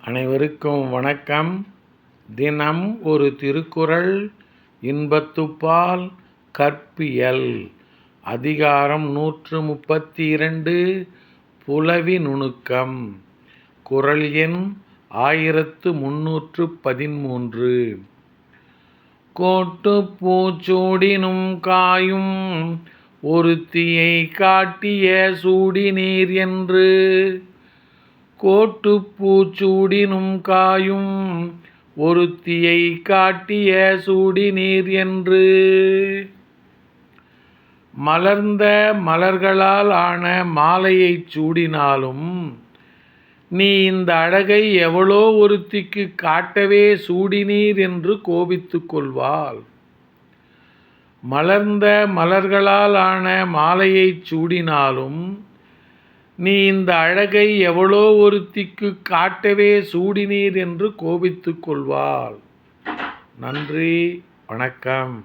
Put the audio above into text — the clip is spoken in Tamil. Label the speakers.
Speaker 1: அனைவருக்கும் வணக்கம். தினம் ஒரு திருக்குறள். இன்பத்துப்பால் கற்பியல். அதிகாரம் 132 புலவி நுணுக்கம். குறள் எண் 1313. கோட்டுப் பூச்சூடினும் காயும் ஒருத்தியை காட்டிய சூடினீர் என்று. கோட்டுப் பூச்சூடினும் காயும் ஒருத்தியை காட்டிய சூடினீர் என்று. மலர்ந்த மலர்களால் ஆன மாலையைச் சூடினாலும் நீ இந்த அழகை எவளோ ஒருத்திக்கு காட்டவே சூடினீர் என்று கோபித்துக் கொள்வாள். மலர்ந்த மலர்களால் ஆன மாலையைச் சூடினாலும் நீ இந்த அழகை எவளோ ஒருத்திக்கு காட்டவே சூடினீர் என்று கோபித்துக் கொள்வாள். நன்றி, வணக்கம்.